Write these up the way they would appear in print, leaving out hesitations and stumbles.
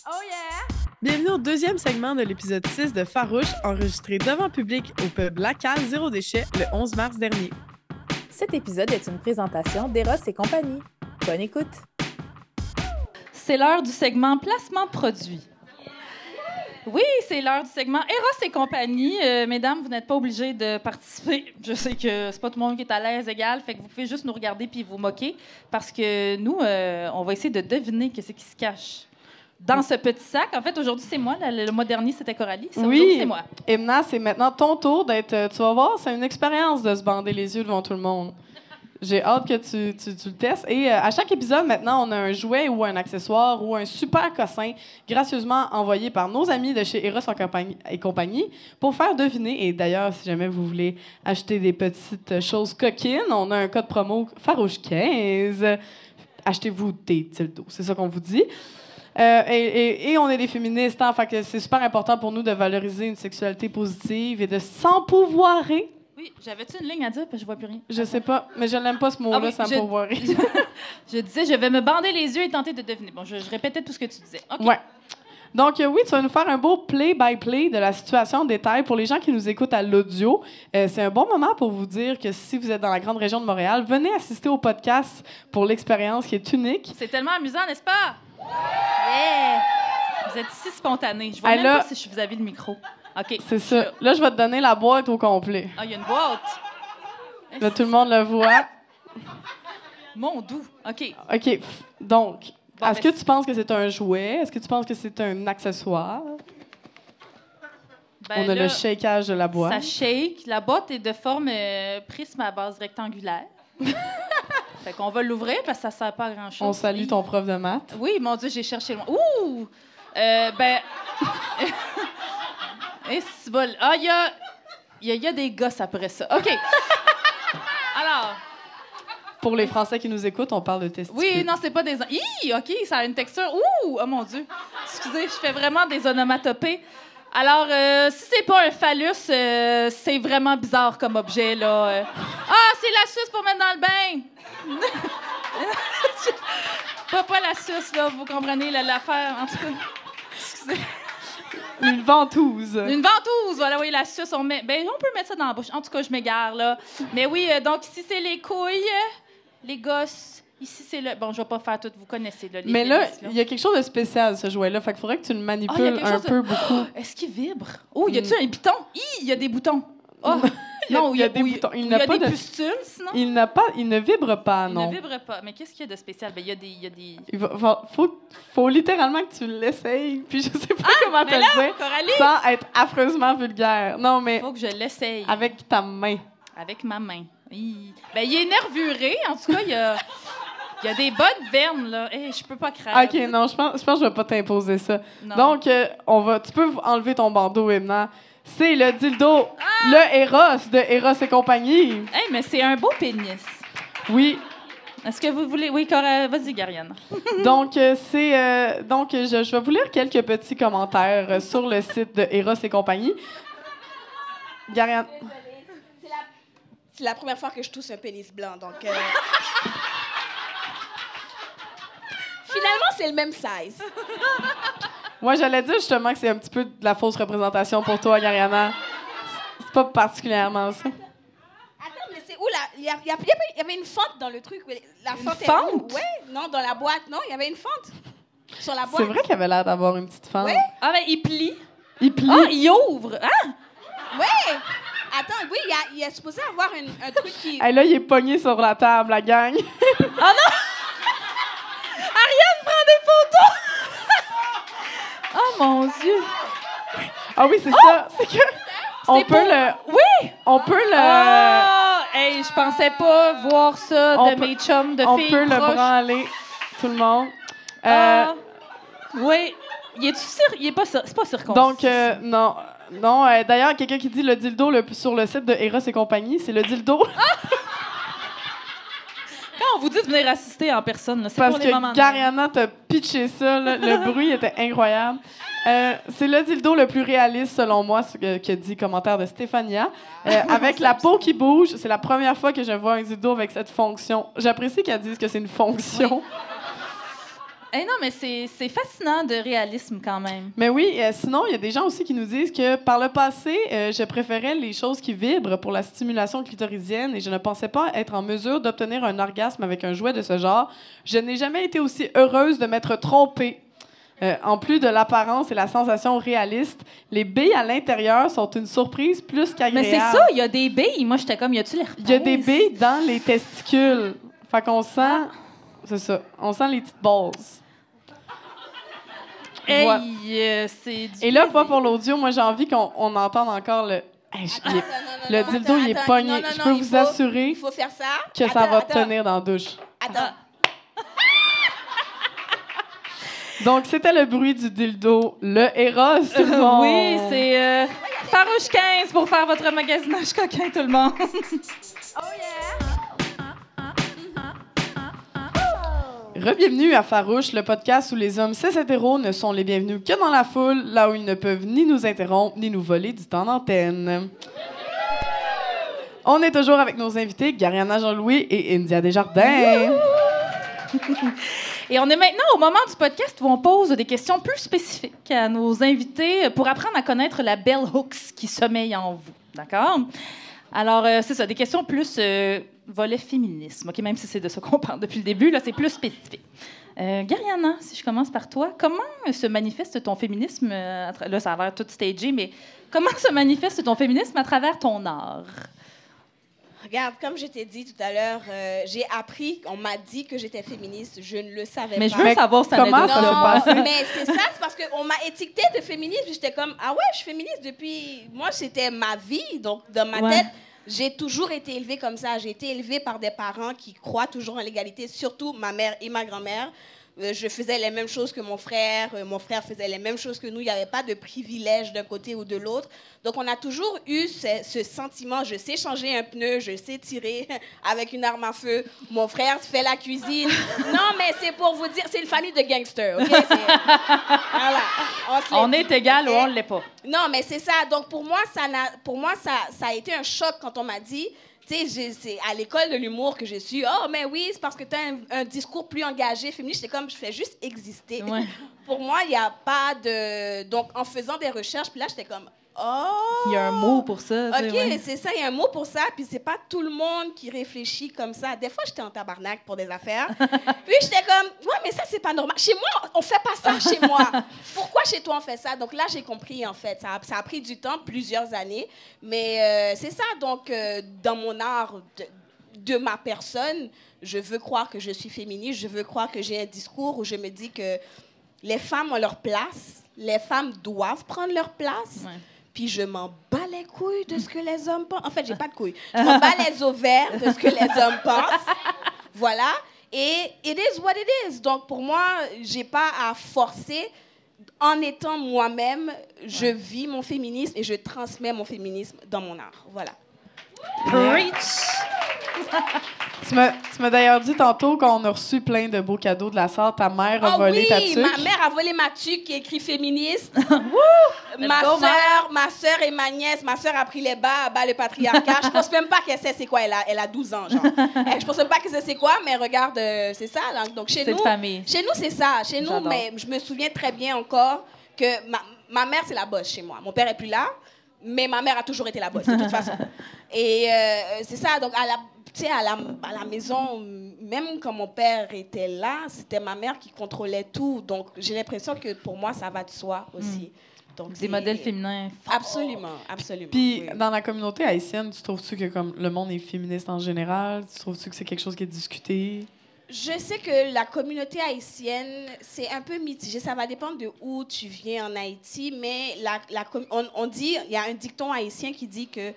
Oh yeah! Bienvenue au deuxième segment de l'épisode 6 de Farouche, enregistré devant public au pub Lacal Zéro Déchet le 11 mars dernier. Cet épisode est une présentation d'Eros et compagnie. Bonne écoute! C'est l'heure du segment placement de produits. Oui, c'est l'heure du segment Eros et compagnie. Mesdames, vous n'êtes pas obligées de participer. Je sais que c'est pas tout le monde qui est à l'aise égal, fait que vous pouvez juste nous regarder puis vous moquer, parce que nous, on va essayer de deviner qu'est-ce qui se cache dans ce petit sac. En fait, aujourd'hui, c'est moi. Le mois dernier, c'était Coralie. Aujourd'hui, c'est moi. Emna, c'est maintenant ton tour d'être... Tu vas voir, c'est une expérience de se bander les yeux devant tout le monde. J'ai hâte que tu le testes. Et à chaque épisode, maintenant, on a un jouet ou un accessoire ou un super cossin gracieusement envoyé par nos amis de chez Eros et compagnie pour faire deviner. Et d'ailleurs, si jamais vous voulez acheter des petites choses coquines, on a un code promo Farouche15. Achetez-vous des dildos. C'est ça qu'on vous dit. Et on est des féministes, hein, fait que c'est super important pour nous de valoriser une sexualité positive et de s'empouvoirer. Oui, j'avais-tu une ligne à dire parce que je vois plus rien? Je sais pas, mais je n'aime pas ce mot-là, oui, s'empouvoirer. Je disais, je vais me bander les yeux et tenter de deviner. Bon, je répétais tout ce que tu disais. OK. Ouais. Donc, oui, tu vas nous faire un beau play-by-play de la situation en détail. Pour les gens qui nous écoutent à l'audio, c'est un bon moment pour vous dire que si vous êtes dans la grande région de Montréal, venez assister au podcast pour l'expérience qui est unique. C'est tellement amusant, n'est-ce pas? Yeah! Vous êtes si spontané. Je vois même pas si je suis vis-à-vis le micro. OK. C'est ça. Là, je vais te donner la boîte au complet. Ah, il y a une boîte. Là, tout le monde le voit. Mon doux. OK. OK. Donc, bon, est-ce que tu penses que c'est un jouet? Est-ce que tu penses que c'est un accessoire? Ben, on a là, le shakeage de la boîte. Ça shake. La boîte est de forme prisme à base rectangulaire. Fait qu'on va l'ouvrir parce que ça sert pas à grand-chose. On salue ton prof de maths. Oui, mon Dieu, j'ai cherché loin. Ouh! Ben... Et c'est bon. Ah, il y a des gosses après ça. OK. Alors... Pour les Français qui nous écoutent, on parle de testicules. Oui, non, c'est pas des... Hi! OK, ça a une texture... Ouh! Oh, mon Dieu. Excusez, je fais vraiment des onomatopées. Alors, si c'est pas un phallus, c'est vraiment bizarre comme objet, là. Ah, c'est la suce pour mettre dans le bain! pas la suce, là, vous comprenez l'affaire, en tout cas. Excusez. Une ventouse. Une ventouse, voilà, oui, la suce, on peut mettre ça dans la bouche. En tout cas, je m'égare, là. Mais oui, donc ici, c'est les couilles, les gosses. Ici, c'est le... Bon, je vais pas faire tout, vous connaissez, là, les mais là, pénis, il y a quelque chose de spécial, ce jouet-là. Fait qu'il faudrait que tu le manipules beaucoup. Oh, est-ce qu'il vibre? Oh, y a-tu un bouton? Il y a des boutons. Oh. Non, il y a des boutons. Il y a des pustules, sinon? Il ne vibre pas, non. Il ne vibre pas. Mais qu'est-ce qu'il y a de spécial? Ben, il y a des... Faut littéralement que tu l'essayes. Puis je sais pas comment te le dire. Coralie! Sans être affreusement vulgaire. Non, mais... Faut que je l'essaye. Avec ta main. Avec ma main. Ben, il est nervuré. En tout cas, il y a des bonnes veines, là. Hey, je peux pas craindre. OK, non, je pense que je vais pas t'imposer ça. Non. Donc, tu peux enlever ton bandeau, Emna. C'est le dildo, le Eros de Eros et compagnie. Hey, mais c'est un beau pénis. Oui. Est-ce que vous voulez... Oui, vas-y, Gariane. Donc, je vais vous lire quelques petits commentaires sur le site de Eros et compagnie. Gariane. C'est la première fois que je touche un pénis blanc, donc... Finalement, c'est le même size. Moi, j'allais dire justement que c'est un petit peu de la fausse représentation pour toi, Gariana. C'est pas particulièrement ça. Attends, mais c'est où là? Il y avait une fente dans le truc. La fente est fente? où? Ouais, non, dans la boîte, non? Il y avait une fente sur la boîte. C'est vrai qu'il avait l'air d'avoir une petite fente. Ouais. Ah, ben, il plie. Il plie. Ah, il ouvre. Ah! Ouais! Attends, oui, il y a supposé avoir un truc qui... Hey, là, il est pogné sur la table, la gang. Oh non! Ariane prend des photos! Oh mon Dieu! Ah oui, c'est ça. C'est que on peut le... Oui! On peut le... Ah! Hey, je pensais pas voir ça de mes chums de filles. On peut le proches. branler, tout le monde. Oui. Il est pas c'est pas circoncis. Donc, non. Non, d'ailleurs, quelqu'un qui dit le dildo sur le site de Eros et compagnie, c'est le dildo. Quand on vous dit de venir assister en personne, là, c'est Parce pour les moments que Gariana t'a pitché ça, là, le bruit était incroyable. C'est le dildo le plus réaliste, selon moi, ce que dit commentaire de Stéphania. Avec la peau qui bouge, c'est la première fois que je vois un dildo avec cette fonction. J'apprécie qu'elle dise que c'est une fonction. Oui. non, mais c'est fascinant de réalisme quand même. Mais oui, sinon, il y a des gens aussi qui nous disent que par le passé, je préférais les choses qui vibrent pour la stimulation clitoridienne et je ne pensais pas être en mesure d'obtenir un orgasme avec un jouet de ce genre. Je n'ai jamais été aussi heureuse de m'être trompée. En plus de l'apparence et la sensation réaliste, les billes à l'intérieur sont une surprise plus qu'agréable. Mais c'est ça, il y a des billes. Moi, j'étais comme, y a-tu l'herpès? Il y a des billes dans les testicules. Fait qu'on sent... C'est ça. On sent les petites balles. Hey, Voilà. c'est du Et là, pas plaisir. pour l'audio, moi, j'ai envie qu'on entende encore le... Hey, le dildo, il est attends, pogné. non, non, Je non, peux il vous faut- assurer Il faut faire ça. que ça va Attends. tenir dans la douche. Attends. Donc, c'était le bruit du dildo. Le Eros, tout le monde. Oui, c'est Farouche 15 pour faire votre magasinage coquin, tout le monde. Oh yeah! Rebienvenue à Farouche, le podcast où les hommes cis hétéros ne sont les bienvenus que dans la foule, là où ils ne peuvent ni nous interrompre, ni nous voler du temps d'antenne. On est toujours avec nos invités, Gariana Jean-Louis et India Desjardins. Et on est maintenant au moment du podcast où on pose des questions plus spécifiques à nos invités pour apprendre à connaître la belle hooks qui sommeille en vous. D'accord? Alors, c'est ça, des questions plus volet féminisme, OK? Même si c'est de ça qu'on parle depuis le début, là, c'est plus spécifique. Gariana, si je commence par toi, comment se manifeste ton féminisme? Là, ça a l'air tout stagé, mais comment se manifeste ton féminisme à travers ton art? Regarde, comme je t'ai dit tout à l'heure, j'ai appris, on m'a dit que j'étais féministe, je ne le savais Mais pas. je veux savoir cette comment anecdote. ça s'est passé? Mais c'est ça, c'est parce qu'on m'a étiquetée de féministe, puis j'étais comme, ah ouais, je suis féministe depuis... Moi, c'était ma vie, donc dans ma Ouais. tête, j'ai toujours été élevée comme ça. J'ai été élevée par des parents qui croient toujours en l'égalité, surtout ma mère et ma grand-mère. Je faisais les mêmes choses que mon frère faisait les mêmes choses que nous. Il n'y avait pas de privilège d'un côté ou de l'autre. Donc, on a toujours eu ce sentiment, je sais changer un pneu, je sais tirer avec une arme à feu. Mon frère fait la cuisine. Non, mais c'est pour vous dire, c'est une famille de gangsters, OK? Voilà. On est égal OK? ou on ne l'est pas. Non, mais c'est ça. Donc, pour moi, ça a été un choc quand on m'a dit... Tu sais, c'est à l'école de l'humour que je suis. Oh, mais oui, c'est parce que tu as un discours plus engagé, féministe. J'étais comme, je fais juste exister. Ouais. Pour moi, il n'y a pas de... Donc, en faisant des recherches, puis là, j'étais comme, oh! Il y a un mot pour ça. tu sais, OK, ouais. c'est ça, il y a un mot pour ça, puis c'est pas tout le monde qui réfléchit comme ça. Des fois, j'étais en tabarnak pour des affaires. Puis j'étais comme, ouais, mais ça, c'est pas normal. Chez moi, on fait pas ça chez moi. Pourquoi chez toi, on fait ça? Donc là, j'ai compris, en fait. Ça a pris du temps, plusieurs années. Mais c'est ça, donc, dans mon art de ma personne, je veux croire que je suis féministe, je veux croire que j'ai un discours où je me dis que les femmes ont leur place, les femmes doivent prendre leur place. Ouais. Puis je m'en bats les couilles de ce que les hommes pensent. En fait, j'ai pas de couilles. Je m'en bats les ovaires de ce que les hommes pensent. Voilà. Et it is what it is. Donc, pour moi, j'ai pas à forcer. En étant moi-même, je vis mon féminisme et je transmets mon féminisme dans mon art. Voilà. Preach! Tu m'as d'ailleurs dit tantôt qu'on a reçu plein de beaux cadeaux de la sorte. Ta mère a Ah volé oui, ta tuque. ma mère a volé ma tuque qui est écrit féministe. Let's go, ma sœur et ma nièce, ma sœur a pris les bas le patriarcat. Je pense même pas qu'elle sait c'est quoi. Elle a 12 ans, genre. Je pense même pas qu'elle sait c'est quoi, mais regarde, c'est ça. Donc chez C'est nous, de famille. chez nous c'est ça. Chez nous, J'adore. mais je me souviens très bien encore que ma mère c'est la bosse chez moi. Mon père est plus là, mais ma mère a toujours été la bosse de toute façon. Et c'est ça. Donc tu sais, à la maison, même quand mon père était là, c'était ma mère qui contrôlait tout. Donc, j'ai l'impression que pour moi, ça va de soi aussi. Donc, Des c'est- modèles féminins. Absolument, absolument. Puis, oui. dans la communauté haïtienne, tu trouves-tu que comme le monde est féministe en général? Tu trouves-tu que c'est quelque chose qui est discuté? Je sais que la communauté haïtienne, c'est un peu mitigé. Ça va dépendre de où tu viens en Haïti, mais on dit, il y a un dicton haïtien qui dit que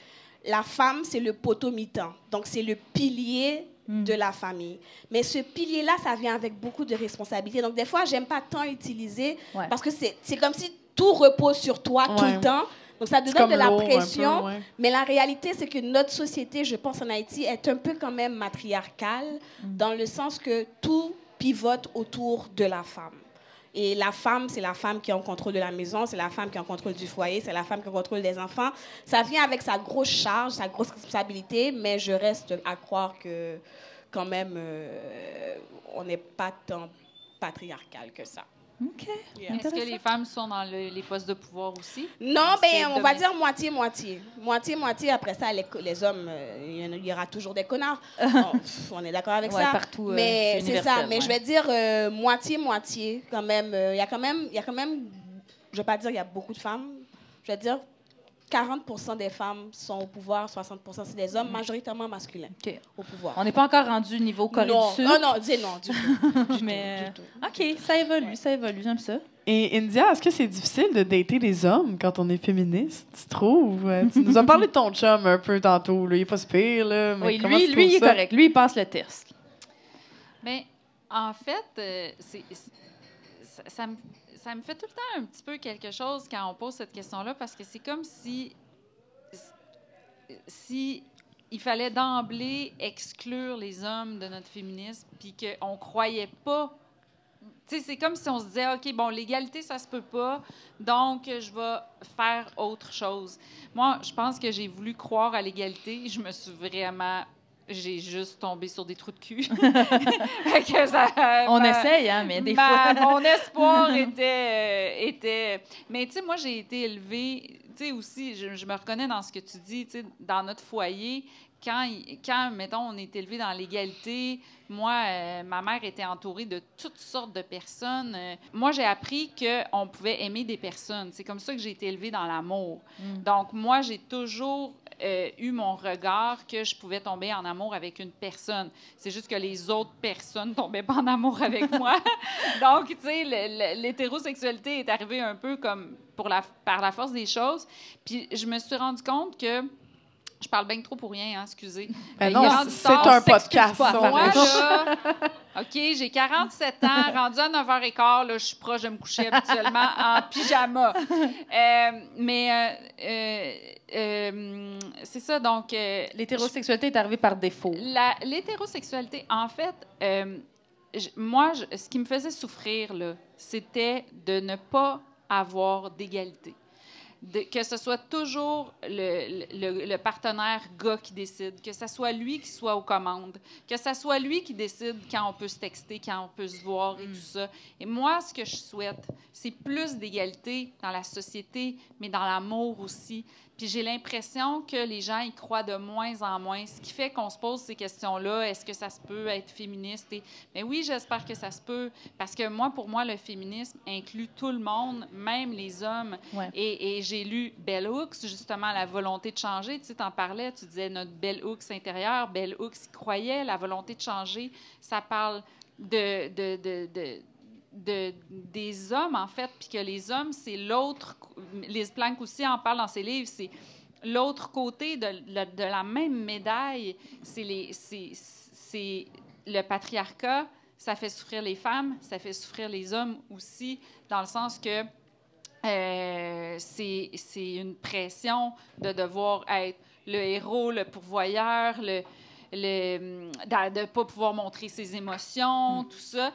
la femme, c'est le poteau mi-temps. Donc, c'est le pilier de la famille. Mais ce pilier-là, ça vient avec beaucoup de responsabilités. Donc, des fois, j'aime pas tant utiliser Ouais. parce que c'est comme si tout repose sur toi tout Ouais. le temps. Donc, ça te C'est donne comme de la lourd un peu, pression. ouais. Mais la réalité, c'est que notre société, je pense en Haïti, est un peu quand même matriarcale dans le sens que tout pivote autour de la femme. Et la femme, c'est la femme qui est en contrôle de la maison, c'est la femme qui est en contrôle du foyer, c'est la femme qui est en contrôle des enfants. Ça vient avec sa grosse charge, sa grosse responsabilité, mais je reste à croire que quand même, on n'est pas tant patriarcal que ça. OK. Yeah. Est-ce que les femmes sont dans les postes de pouvoir aussi? Non, C'est on va dire moitié-moitié. Moitié-moitié. Après ça, les hommes, il y aura toujours des connards. Bon, on est d'accord avec ça. Partout, mais c'est ça. Mais ouais. je vais dire moitié-moitié quand même. Il y a quand même, je vais pas dire il y a beaucoup de femmes. Je vais dire 40% des femmes sont au pouvoir, 60% c'est des hommes, majoritairement masculins au pouvoir. On n'est pas encore rendu niveau Corée du Sud. Non, du tout. Mais OK, ça évolue, j'aime ça. Et India, est-ce que c'est difficile de dater les hommes quand on est féministe, tu trouves? Tu nous as parlé de ton chum un peu tantôt, là. Il est pas si pire, là. Mais Oui, comment tu lui, trouves il est ça? correct. Lui, il passe le test. Mais en fait, ça me fait tout le temps un petit peu quelque chose quand on pose cette question-là, parce que c'est comme si il fallait d'emblée exclure les hommes de notre féminisme, puis qu'on croyait pas. Tu sais, c'est comme si on se disait, OK, bon, l'égalité, ça se peut pas, donc je vais faire autre chose. Moi, je pense que j'ai voulu croire à l'égalité. J'ai juste tombé sur des trous de cul. On essaye, hein, mais des fois... Mon espoir était... Mais tu sais, moi, j'ai été élevée... Tu sais, aussi, je me reconnais dans ce que tu dis, tu sais, dans notre foyer, quand, mettons, on est élevé dans l'égalité, moi, ma mère était entourée de toutes sortes de personnes. Moi, j'ai appris qu'on pouvait aimer des personnes. C'est comme ça que j'ai été élevée dans l'amour. Donc, moi, j'ai toujours eu mon regard que je pouvais tomber en amour avec une personne. C'est juste que les autres personnes tombaient pas en amour avec moi. Donc, tu sais, l'hétérosexualité est arrivée un peu comme par la force des choses. Puis, je me suis rendu compte que je parle bien trop pour rien, hein, excusez. Ben non, c'est un podcast. Moi, là, OK, j'ai 47 ans, rendu à 9h15, là, je suis proche de me coucher habituellement en pyjama. C'est ça, donc... L'hétérosexualité est arrivée par défaut. L'hétérosexualité, en fait, moi, ce qui me faisait souffrir, là, c'était de ne pas avoir d'égalité. Que ce soit toujours le partenaire gars qui décide, que ce soit lui qui soit aux commandes, que ce soit lui qui décide quand on peut se texter, quand on peut se voir et tout ça. Et moi, ce que je souhaite, c'est plus d'égalité dans la société, mais dans l'amour aussi. Puis j'ai l'impression que les gens y croient de moins en moins, ce qui fait qu'on se pose ces questions-là. Est-ce que ça se peut être féministe? Mais oui, j'espère que ça se peut, parce que pour moi, le féminisme inclut tout le monde, même les hommes. Ouais. Et j'ai lu Bell Hooks, justement, la volonté de changer. Tu sais, t'en parlais, tu disais notre Bell Hooks intérieur. Bell Hooks y croyait, la volonté de changer. Ça parle des hommes, en fait, puis que les hommes, c'est l'autre... Lise Plank aussi en parle dans ses livres, c'est l'autre côté de la même médaille. C'est le patriarcat, ça fait souffrir les femmes, ça fait souffrir les hommes aussi, dans le sens que c'est une pression de devoir être le héros, le pourvoyeur, de ne pas pouvoir montrer ses émotions, tout ça.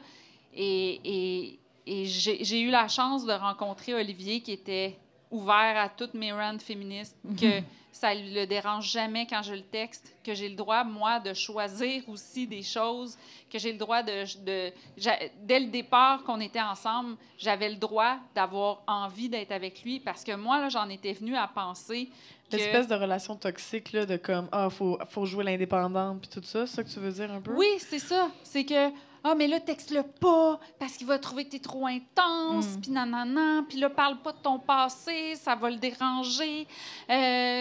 Et j'ai eu la chance de rencontrer Olivier, qui était ouvert à toutes mes rants féministes, que ça ne le dérange jamais quand je le texte, que j'ai le droit, moi, de choisir aussi des choses, que j'ai le droit dès le départ qu'on était ensemble, j'avais le droit d'avoir envie d'être avec lui, parce que moi, là, j'en étais venue à penser que... L'espèce de relation toxique, là, de comme, faut jouer l'indépendante, puis tout ça, c'est ça que tu veux dire un peu? Oui, c'est ça. C'est que... mais là, texte-le pas, parce qu'il va trouver que t'es trop intense, puis nanana, puis là, parle pas de ton passé, ça va le déranger.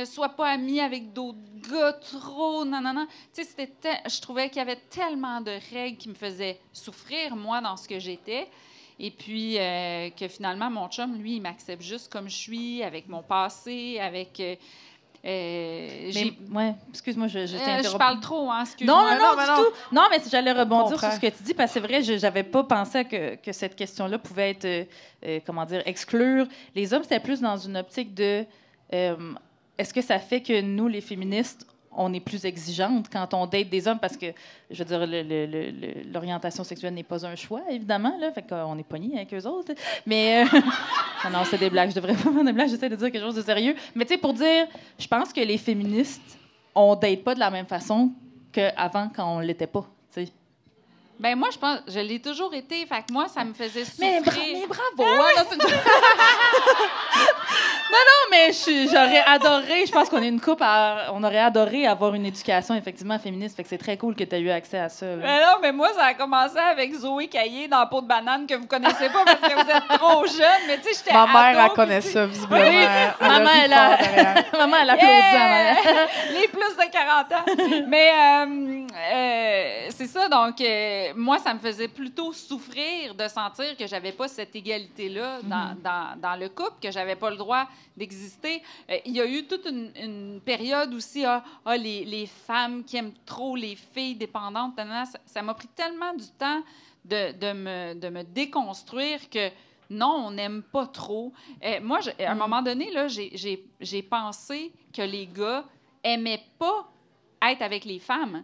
Sois pas ami avec d'autres gars trop, nanana. Tu sais, je trouvais qu'il y avait tellement de règles qui me faisaient souffrir, moi, dans ce que j'étais. Et puis, que finalement, mon chum, lui, il m'accepte juste comme je suis, avec mon passé, avec... excuse-moi, je t'ai interrompu. Je parle trop, hein, excuse-moi. Non, du tout. Non, mais j'allais rebondir sur ce que tu dis, parce que c'est vrai, j'avais pas pensé que cette question-là pouvait être, exclure. Les hommes, c'était plus dans une optique de... est-ce que ça fait que nous, les féministes, on est plus exigeantes quand on date des hommes? Parce que, je veux dire, l'orientation sexuelle n'est pas un choix, évidemment, là, fait qu'on est pognés avec eux autres. Mais... non, c'est des blagues. Je devrais pas faire des blagues. J'essaie de dire quelque chose de sérieux. Mais tu sais, pour dire, je pense que les féministes, on date pas de la même façon qu'avant, quand on l'était pas, tu sais. Ben moi, je pense, je l'ai toujours été. Fait que moi, ça me faisait Mais souffrir. bravo! Hein, non, c'est une- non, mais j'aurais adoré, je pense qu'on est une couple, on aurait adoré avoir une éducation effectivement féministe, fait que c'est très cool que tu aies eu accès à ça. Là. Mais non, mais moi, ça a commencé avec Zoé Caillé dans Peau de banane que vous connaissez pas parce que vous êtes trop jeune. Mais tu sais, j'étais Ma mère, ado, elle connaît puis ça, visiblement. Oui, maman, elle a... Maman, elle applaudit en arrière. Les plus de 40 ans. Mais c'est ça, donc moi, ça me faisait plutôt souffrir de sentir que j'avais pas cette égalité-là dans le couple, que j'avais pas le droit d'exister. Il y a eu toute une période aussi, les femmes qui aiment trop les filles dépendantes. Ça m'a pris tellement du temps de me déconstruire que non, on n'aime pas trop. Moi, à un moment donné, là, j'ai pensé que les gars aimaient pas être avec les femmes.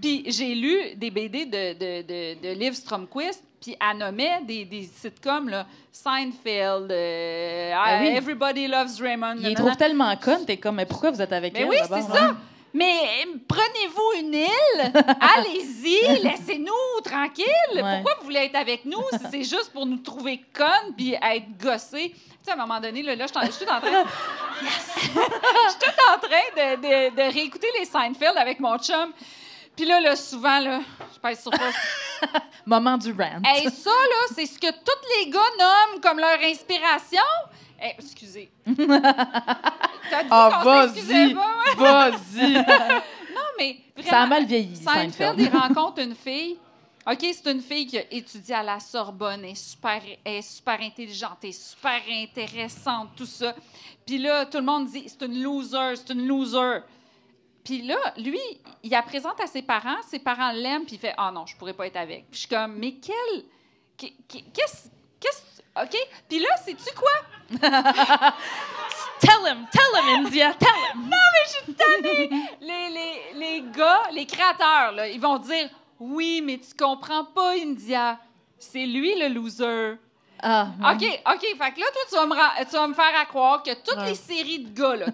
Puis j'ai lu des BD de Liv Stromquist, puis elle nommait des sitcoms, là, Seinfeld, oui. Everybody Loves Raymond. Ils les trouvent tellement connes, t'es comme, mais pourquoi vous êtes avec Mais elle? oui, d'abord, c'est ça. Mais prenez-vous une île, allez-y, laissez-nous tranquilles. Ouais. Pourquoi vous voulez être avec nous si c'est juste pour nous trouver connes puis être gossés? Tu sais, à un moment donné, là, je suis tout en train... Yes! Je suis tout en train de réécouter les Seinfeld avec mon chum. Puis là, souvent, là, je pèse sur quoi? Moment du rant. Hey, ça, là, c'est ce que tous les gars nomment comme leur inspiration. Hey, excusez. T'as dit qu'on s'excusait vas-y, pas, ouais? vas-y. Non, mais vraiment, Ça a mal vieilli, Seinfeld, Seinfeld. il rencontre une fille. OK, c'est une fille qui a étudié à la Sorbonne, elle est super intelligente, elle est super intéressante, tout ça. Puis là, tout le monde dit, c'est une loser. Puis là, lui, il la présente à ses parents l'aiment, puis il fait « Ah non, je pourrais pas être avec. » Puis je suis comme « Mais qu'est-ce... OK? Puis là, sais-tu quoi? Tell him, India, tell him! Non, mais je suis tannée! Les gars, les créateurs, là, ils vont dire « Oui, mais tu comprends pas, India. C'est lui le loser. » Ah, OK. Fait que là, toi, tu vas me faire croire que toutes les séries de gars, là,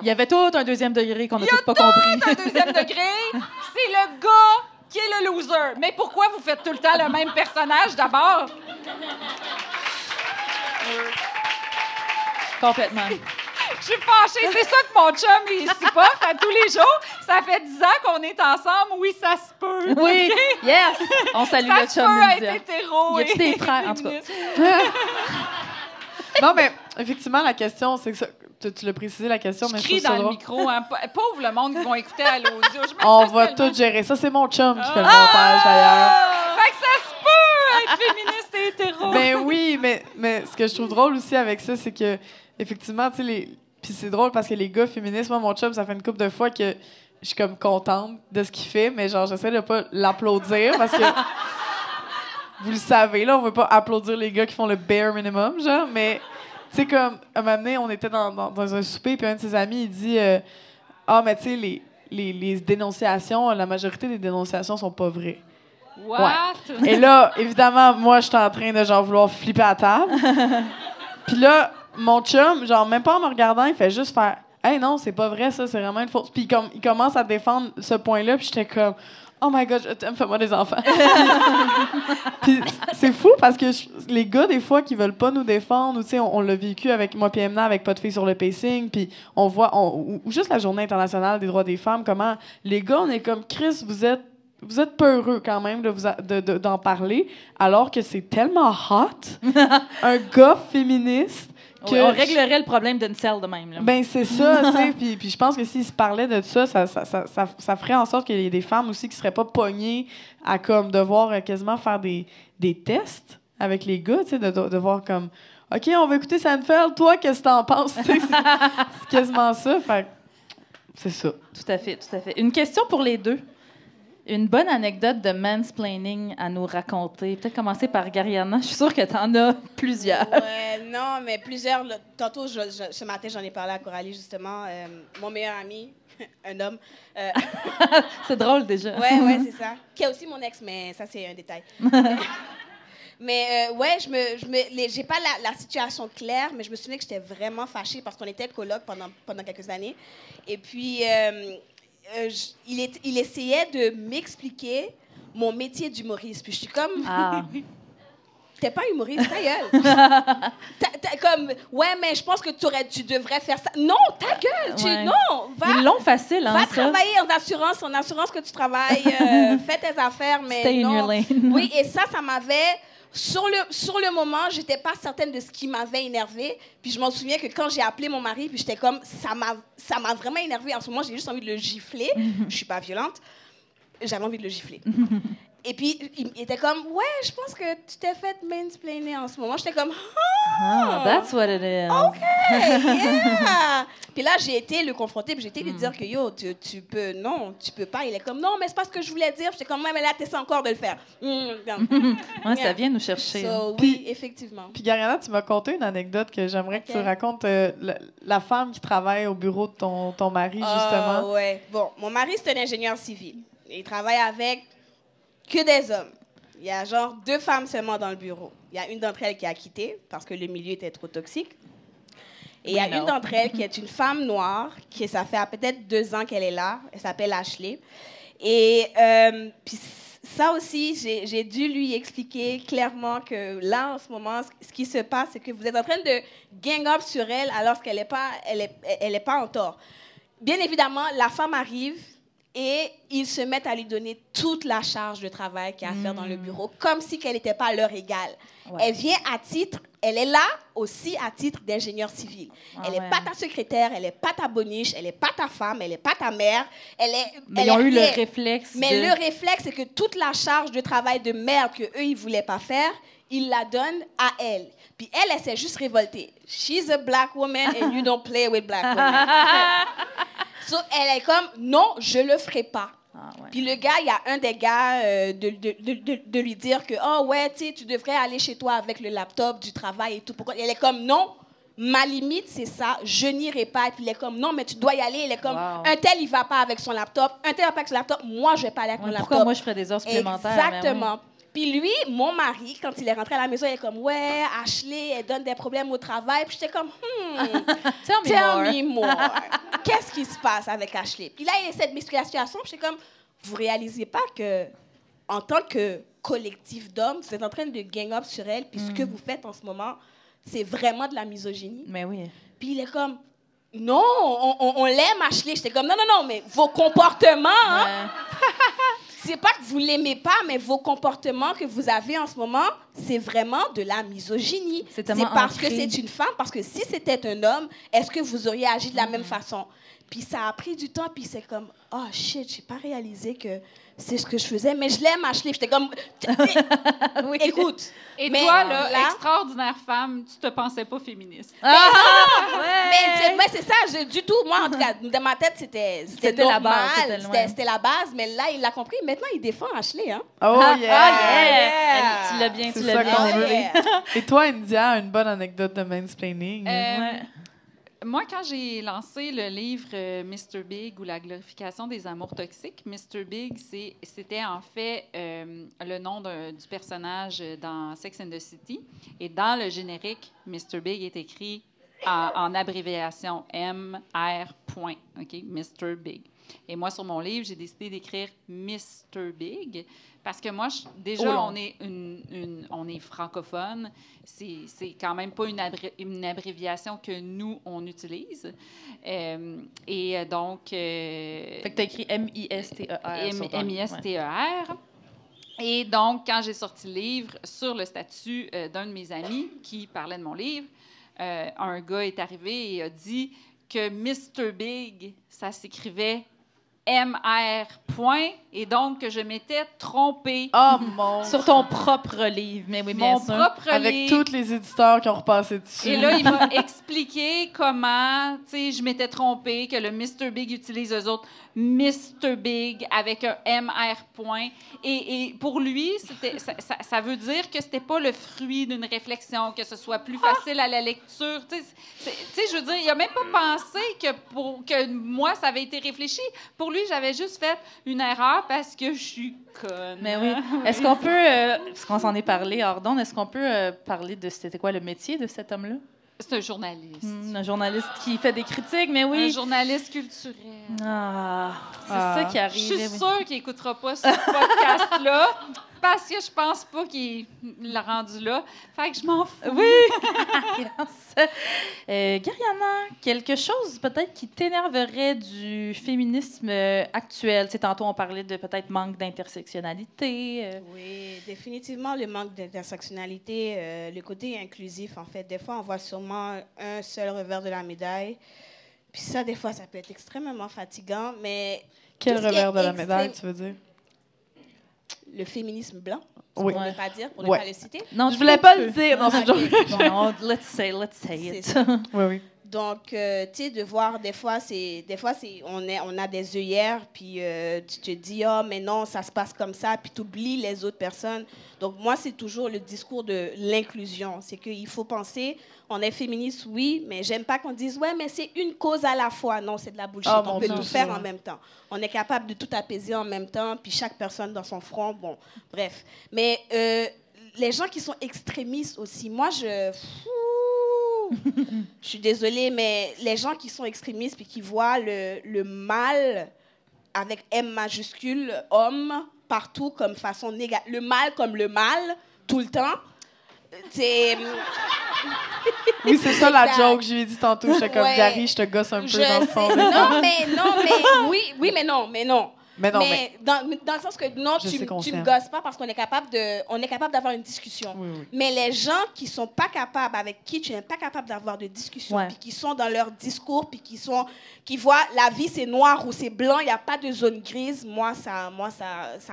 il y avait tout un deuxième degré qu'on n'a tout pas compris. un deuxième degré, c'est le gars qui est le loser. Mais pourquoi vous faites tout le temps le même personnage, d'abord? Complètement. Je suis fâchée. C'est ça que mon chum, il supporte à tous les jours. Ça fait 10 ans qu'on est ensemble. Oui, ça se peut. Oui, yes! On salue Ça le se chum peut d'India. être hétéro. Y a-tu des frères, en tout cas? Non, mais effectivement, la question, c'est que ça, tu l'as précisé, la question, mais Je je crie trouve ça dans le drôle. micro. Hein. Pauvre le monde qui vont écouter à l'audio. Je m'excuse On va tellement. tout gérer. Ça, c'est mon chum qui fait le montage, d'ailleurs. Fait que ça se peut être féministe et hétéro. Ben oui, mais ce que je trouve drôle aussi avec ça, c'est que, effectivement, tu sais, puis c'est drôle parce que les gars féministes, moi, mon chum, ça fait une couple de fois que je suis comme contente de ce qu'il fait, mais genre, j'essaie de pas l'applaudir parce que, vous le savez, là, on veut pas applaudir les gars qui font le bare minimum, genre, mais, tu sais, comme, un moment donné, on était dans un souper, puis un de ses amis, il dit, mais tu sais, les dénonciations, la majorité des dénonciations sont pas vraies. What? Et là, évidemment, moi, j'étais en train de genre vouloir flipper à table. Puis là, mon chum, genre même pas en me regardant, il fait juste faire « Hey, non, c'est pas vrai, ça, c'est vraiment une fausse. » Puis il commence à défendre ce point-là, puis j'étais comme « Oh my God, je t'aime, fais-moi des enfants. » Puis c'est fou parce que les gars, des fois, qui veulent pas nous défendre, ou tu sais, on l'a vécu avec moi puis Emna, avec Pas de filles sur le pacing, puis on voit, ou juste la Journée internationale des droits des femmes, comment les gars, on est comme « Chris, vous êtes peureux quand même d'en parler, alors que c'est tellement hot, un gars féministe, que On réglerait le problème d'une selle de même. Là. ben c'est ça, tu sais. Puis je pense que s'ils se parlaient de ça ferait en sorte qu'il y ait des femmes aussi qui seraient pas pognées à comme devoir quasiment faire des tests avec les gars, tu sais, de voir comme OK, on va écouter Seinfeld, toi, qu'est-ce que t'en penses? C'est quasiment ça. Fait c'est ça. Tout à fait. Une question pour les deux. Une bonne anecdote de mansplaining à nous raconter. Peut-être commencer par Gariana. Je suis sûre que tu en as plusieurs. Ouais, non, mais plusieurs. Là, tantôt, ce matin, j'en ai parlé à Coralie, justement. Mon meilleur ami, un homme. C'est drôle, déjà. Ouais, c'est ça. Qui est aussi mon ex, mais ça, c'est un détail. Mais ouais, j'ai pas la situation claire, mais je me souviens que j'étais vraiment fâchée parce qu'on était coloc pendant quelques années. Et puis, il essayait de m'expliquer mon métier d'humoriste. Puis je suis comme... Ah. T'es pas humoriste, ta gueule. T'as comme, ouais, mais je pense que tu devrais faire ça. Non, ta gueule. Ouais. Non, va. Ils l'ont facile, hein, Va ça. travailler en assurance que tu travailles, fais tes affaires, mais Stay in non. your lane. Oui, et ça m'avait... Sur le moment, j'étais pas certaine de ce qui m'avait énervée. Puis je m'en souviens que quand j'ai appelé mon mari, puis j'étais comme, ça m'a vraiment énervée. En ce moment, j'ai juste envie de le gifler. Je suis pas violente. J'avais envie de le gifler. Et puis, il était comme, ouais, je pense que tu t'es fait mansplainer en ce moment. J'étais comme, Ah, that's what it is. OK, yeah. Puis là, j'ai été le confronter, puis j'ai été lui dire que, yo, tu peux pas. Il est comme, non, mais c'est pas ce que je voulais dire. J'étais comme, ouais, mais là, t'essaies encore de le faire. Ouais, ça vient nous chercher. So, oui, effectivement. Puis, Gariana, tu m'as conté une anecdote que j'aimerais que tu racontes. La femme qui travaille au bureau de ton mari, justement. Ouais. Bon, mon mari, c'est un ingénieur civil. Il travaille avec que des hommes. Il y a genre 2 femmes seulement dans le bureau. Il y a une d'entre elles qui a quitté parce que le milieu était trop toxique. Et il y a une d'entre elles qui est une femme noire, qui ça fait peut-être 2 ans qu'elle est là. Elle s'appelle Ashley. Et puis ça aussi, j'ai dû lui expliquer clairement que là, en ce moment, ce qui se passe, c'est que vous êtes en train de gang up sur elle alors qu'elle n'est pas, elle est pas en tort. Bien évidemment, la femme arrive et ils se mettent à lui donner toute la charge de travail qu'il y a à faire dans le bureau, comme si qu'elle n'était pas à leur égale. Ouais. Elle est là aussi à titre d'ingénieur civil. Elle n'est pas ta secrétaire, elle n'est pas ta boniche, elle n'est pas ta femme, elle n'est pas ta mère. Mais ils ont eu le réflexe. Mais le réflexe, c'est que toute la charge de travail de merde qu'eux, ils ne voulaient pas faire, ils la donnent à elle. Puis elle s'est juste révoltée. She's a black woman and you don't play with black women. So, elle est comme, non, je le ferai pas. Ah, ouais. Puis le gars, il y a un des gars de lui dire que, oh ouais, tu devrais aller chez toi avec le laptop du travail et tout. Pourquoi? Elle est comme, non, ma limite, c'est ça, je n'irai pas. Et puis il est comme, non, mais tu dois y aller. Il est comme, un tel, il va pas avec son laptop. Un tel va pas avec son laptop. Moi, je vais pas aller avec mon laptop. Pourquoi moi, je ferais des heures supplémentaires? Exactement. Puis lui, mon mari, quand il est rentré à la maison, il est comme, ouais, Ashley, elle donne des problèmes au travail. Puis j'étais comme, tell me more. Qu'est-ce qui se passe avec Ashley? Puis là, il essaie de m'expliquer la situation. Puis j'étais comme, vous réalisez pas que, en tant que collectif d'hommes, vous êtes en train de gang up sur elle. Puis ce que vous faites en ce moment, c'est vraiment de la misogynie. Mais oui. Puis il est comme, non, on l'aime, Ashley. J'étais comme, non, mais vos comportements, hein? C'est pas que vous l'aimez pas, mais vos comportements que vous avez en ce moment, c'est vraiment de la misogynie. C'est parce que c'est une femme, parce que si c'était un homme, est-ce que vous auriez agi de la même façon? Puis ça a pris du temps, puis c'est comme, oh shit, j'ai pas réalisé que c'est ce que je faisais, mais je l'aime, Ashley. J'étais comme, oui. Écoute. Et mais toi, là, extraordinaire femme, tu te pensais pas féministe. Mais c'est ça, du tout. Moi, en tout cas, dans ma tête, c'était normal. C'était la base, mais là, il l'a compris. Maintenant, il défend Ashley, hein? Oh yeah! Tu l'as bien, Et toi, India, une bonne anecdote de mansplaining? Moi, quand j'ai lancé le livre Mr. Big ou la glorification des amours toxiques, Mr. Big, c'était en fait le nom du personnage dans Sex and the City. Et dans le générique, Mr. Big est écrit en abréviation MR. OK? Mr. Big. Et moi, sur mon livre, j'ai décidé d'écrire Mr. Big parce que moi, déjà, on est francophone. C'est quand même pas une abréviation que nous, on utilise. Et donc... fait que tu as écrit M-I-S-T-E-R. M-I-S-T-E-R. Et donc, quand j'ai sorti le livre, sur le statut d'un de mes amis qui parlait de mon livre, un gars est arrivé et a dit que Mr. Big, ça s'écrivait MR. Et donc, que je m'étais trompée. Oh mon Sur ton propre livre, mais oui, bien sûr. Mon propre avec livre. Avec tous les éditeurs qui ont repassé dessus. Et là, il m'a expliqué comment, tu sais, je m'étais trompée, que le Mr. Big utilise eux autres Mr. Big avec un MR. Et pour lui, ça veut dire que c'était pas le fruit d'une réflexion, que ce soit plus facile à la lecture. Tu sais, je veux dire, il a même pas pensé que moi, ça avait été réfléchi. Pour lui, j'avais juste fait une erreur parce que je suis conne. Mais oui. Est-ce qu'on peut, parce qu'on s'en est parlé hors d'onde, est-ce qu'on peut parler de c'était quoi le métier de cet homme-là? C'est un journaliste. Un journaliste qui fait des critiques, mais Un oui. journaliste culturel. Ah, c'est ça qui Je arrive. suis sûre qu'il n'écoutera pas ce podcast-là parce que je pense pas qu'il l'a rendu là. Fait que je m'en fous. Oui! Gariana, quelque chose peut-être qui t'énerverait du féminisme actuel? Tu sais, tantôt, on parlait de peut-être manque d'intersectionnalité. Oui, définitivement le manque d'intersectionnalité, le côté inclusif, en fait. Des fois, on voit sûrement un seul revers de la médaille. Puis ça, des fois, ça peut être extrêmement fatigant, mais... Quel tout ce qui revers est de la extrême- médaille, tu veux dire? Le féminisme blanc, Oui. pour ne pas dire, pour ne Ouais. pas le citer. Non, Je voulais pas le dire dans Ah, ce genre. ok. Non, let's say C'est it. ça. Oui, oui. Donc, tu sais, de voir, des fois, on a des œillères, puis tu te dis, oh, mais non, ça se passe comme ça, puis tu oublies les autres personnes. Donc, moi, c'est toujours le discours de l'inclusion. C'est qu'il faut penser, on est féministe, oui, mais j'aime pas qu'on dise, ouais, mais c'est une cause à la fois. Non, c'est de la bullshit. Ah, On mon peut Dieu, tout ça. faire en même temps. On est capable de tout apaiser en même temps, puis chaque personne dans son front, bon, bref. Mais les gens qui sont extrémistes aussi, moi, je suis désolée, mais les gens qui sont extrémistes et qui voient le mal avec M majuscule, homme, partout comme façon négative, le mal comme le mal, tout le temps, c'est... Oui, c'est ça la Exact. joke. Je lui ai dit tantôt, j'étais comme Ouais. Gary, je te gosse un peu Je dans le sais. fond. Non, mais oui, mais non. Mais non, mais. Dans le sens que non, Je tu sais qu'on me s'aime. gosses pas parce qu'on est capable d'avoir une discussion. Oui, oui. Mais les gens qui sont pas capables, avec qui tu n'es pas capable d'avoir de discussion, Ouais. puis qui sont dans leur discours, puis qui voient la vie c'est noir ou c'est blanc, il n'y a pas de zone grise, moi ça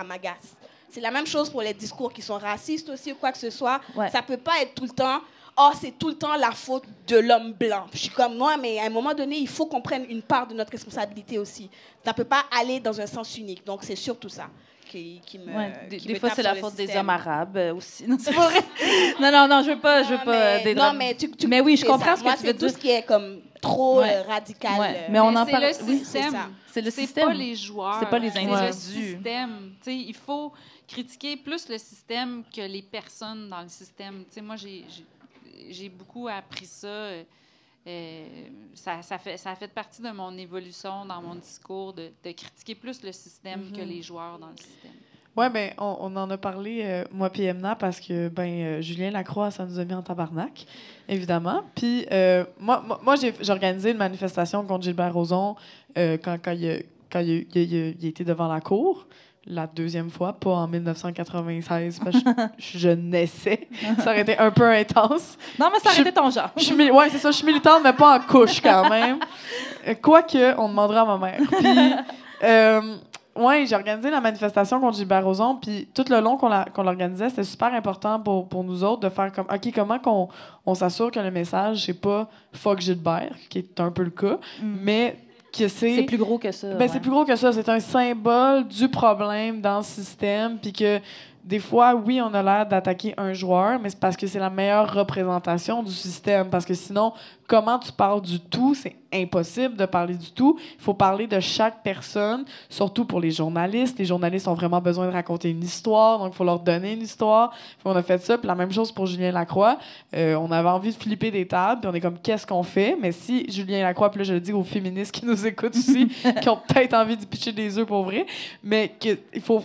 m'agace. C'est la même chose pour les discours qui sont racistes aussi ou quoi que ce soit. Ouais. Ça peut pas être tout le temps. Oh, c'est tout le temps la faute de l'homme blanc. Je suis comme, non, mais à un moment donné, il faut qu'on prenne une part de notre responsabilité aussi. Ça ne peut pas aller dans un sens unique. Donc, c'est surtout ça qui me. Ouais, qui des me fois, tape c'est sur la le faute des système. hommes arabes aussi. Non, c'est pas vrai. Non, je veux pas. Non, drames. mais Mais oui, je c'est comprends ça. ce que Moi, tu veux c'est tout dire. ce qui est comme trop Ouais. radical. Ouais. Mais on en c'est parle. le Oui, système. c'est ça. c'est le C'est système. pas les joueurs. C'est pas les C'est individus. le système. Tu sais, il faut critiquer plus le système que les personnes dans le système. Tu sais, moi, j'ai beaucoup appris ça. Ça a fait partie de mon évolution dans mon discours de critiquer plus le système que les joueurs dans le système. Oui, bien, on en a parlé, moi puis Emna, parce que Julien Lacroix, ça nous a mis en tabarnak, évidemment. Puis moi j'ai organisé une manifestation contre Gilbert Rozon quand il a été devant la cour. La deuxième fois, pas en 1996, parce que je naissais. Ça aurait été un peu intense. Non, mais ça aurait été ton genre. Oui, c'est ça, je suis militante, mais pas en couche quand même. Quoique, on demandera à ma mère. Puis, oui, j'ai organisé la manifestation contre Gilbert Rozon, puis tout le long qu'on l'organisait, c'était super important pour nous autres de faire comme, OK, comment on s'assure que le message, c'est pas « fuck Gilbert », qui est un peu le cas, mais que C'est plus gros que ça. ben, ouais. c'est plus gros que ça. C'est un symbole du problème dans le système. Puis que des fois, oui, on a l'air d'attaquer un joueur, mais c'est parce que c'est la meilleure représentation du système. Parce que sinon, comment tu parles du tout? C'est impossible de parler du tout. Il faut parler de chaque personne, surtout pour les journalistes. Les journalistes ont vraiment besoin de raconter une histoire, donc il faut leur donner une histoire. Puis on a fait ça. Puis la même chose pour Julien Lacroix. On avait envie de flipper des tables, puis on est comme, qu'est-ce qu'on fait? Mais si Julien Lacroix, puis là, je le dis aux féministes qui nous écoutent aussi, qui ont peut-être envie de pitcher des œufs pour vrai, mais il faut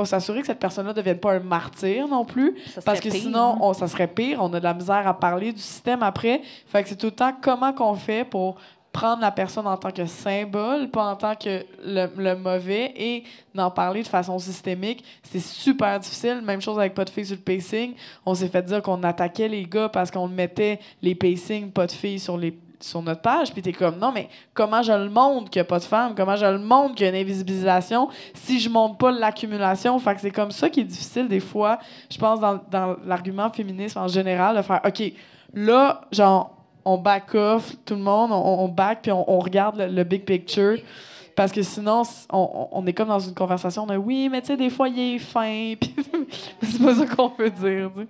s'assurer que cette personne-là ne devienne pas un martyr non plus, Ça serait parce que pire, sinon, ça serait pire. On a de la misère à parler du système après. Fait que c'est tout le temps comment qu'on fait pour prendre la personne en tant que symbole, pas en tant que le mauvais, et d'en parler de façon systémique. C'est super difficile. Même chose avec Pas de filles sur le pacing. On s'est fait dire qu'on attaquait les gars parce qu'on mettait les pacings Pas de filles sur notre page, puis t'es comme, non, mais comment je le montre qu'il n'y a pas de femmes? Comment je le montre qu'il y a une invisibilisation si je montre pas l'accumulation? Fait que c'est comme ça qui est difficile des fois, je pense, dans l'argument féministe en général, de faire, OK, là, genre, on back off tout le monde, on back, puis on regarde le big picture. Parce que sinon, on est comme dans une conversation de oui, mais tu sais, des fois, il est fin. Puis c'est pas ça qu'on peut dire. Tu sais.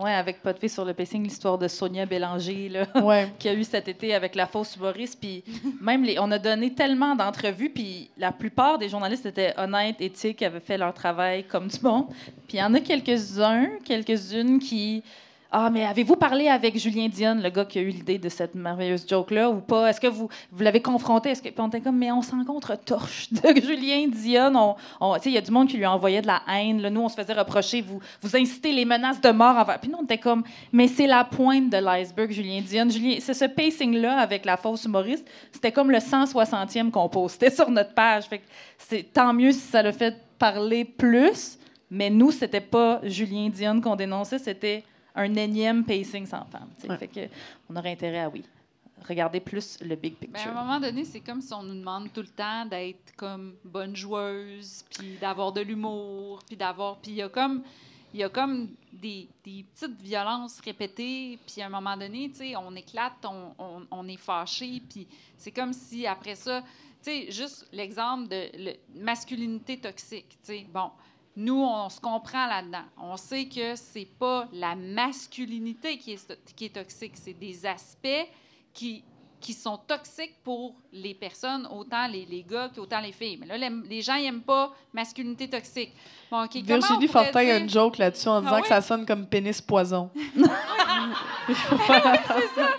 Ouais, avec Pas de filles sur le pacing, l'histoire de Sonia Bélanger, là, Ouais. qu'il y a eu cet été avec la fausse humoriste. Puis même, on a donné tellement d'entrevues, puis la plupart des journalistes étaient honnêtes, éthiques, avaient fait leur travail comme du monde. Puis il y en a quelques-unes qui Ah, mais avez-vous parlé avec Julien Dionne, le gars qui a eu l'idée de cette merveilleuse joke-là, ou pas? Est-ce que vous l'avez confronté? Puis on était comme, mais on s'en contre-torche de Julien Dionne. Il y a du monde qui lui envoyait de la haine. Là. Nous, on se faisait reprocher, vous incitez les menaces de mort envers. Puis nous, on était comme, mais c'est la pointe de l'iceberg, Julien Dionne. C'est ce pacing-là avec la fausse humoriste. C'était comme le 160e qu'on postait sur notre page. Fait que c'est tant mieux si ça l'a fait parler plus. Mais nous, c'était pas Julien Dionne qu'on dénonçait, c'était un énième pacing sans femme. Ouais. Fait que on aurait intérêt à, regarder plus le big picture. À un moment donné, c'est comme si on nous demande tout le temps d'être comme bonne joueuse, puis d'avoir de l'humour, puis il y a comme des petites violences répétées, puis à un moment donné, tu sais, on éclate, on est fâché, puis c'est comme si après ça, tu sais, juste l'exemple de masculinité toxique, tu sais, bon. Nous, on se comprend là-dedans. On sait que c'est pas la masculinité qui est toxique, c'est des aspects qui sont toxiques pour les personnes, autant les gars qu'autant les filles. Mais là, les gens n'aiment pas masculinité toxique. Bon, okay, Virginie Fortin a une joke là-dessus en disant que ça sonne comme pénis poison. C'est ça.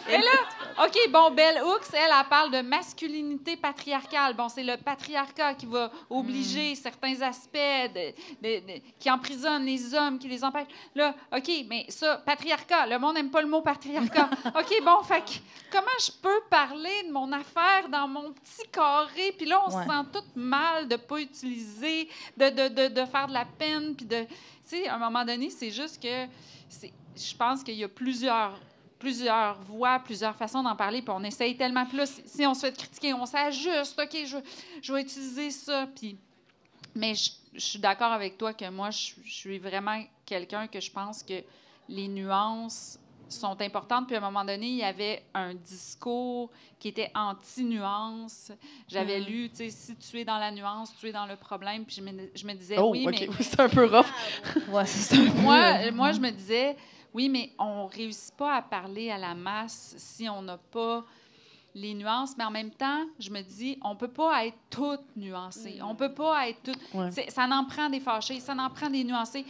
Et là, OK, bon, Bell Hooks, elle parle de masculinité patriarcale. Bon, c'est le patriarcat qui va obliger certains aspects, qui emprisonne les hommes, qui les empêche. Là, OK, mais ça, patriarcat, le monde n'aime pas le mot patriarcat. OK, bon, fait que comment je peux parler de mon affaire dans mon petit carré, puis là, on se sent tout mal de ne pas utiliser, de faire de la peine, puis de... Tu sais, à un moment donné, c'est juste que... Je pense qu'il y a plusieurs voix, plusieurs façons d'en parler, puis on essaye tellement. Puis là, si on se fait critiquer, on s'ajuste. OK, je vais utiliser ça. Puis, mais je suis d'accord avec toi que moi, je suis vraiment quelqu'un que je pense que les nuances sont importantes. Puis à un moment donné, il y avait un discours qui était anti-nuance. J'avais lu, tu sais, si tu es dans la nuance, tu es dans le problème. Puis je me disais, mais... c'est un peu rough. Ouais, c'est un peu... Moi, je me disais... Oui, mais on ne réussit pas à parler à la masse si on n'a pas les nuances. Mais en même temps, je me dis, on ne peut pas être toutes nuancées. On ne peut pas être toutes... Ouais. Ça en prend des fâchés, ça en prend des nuancés.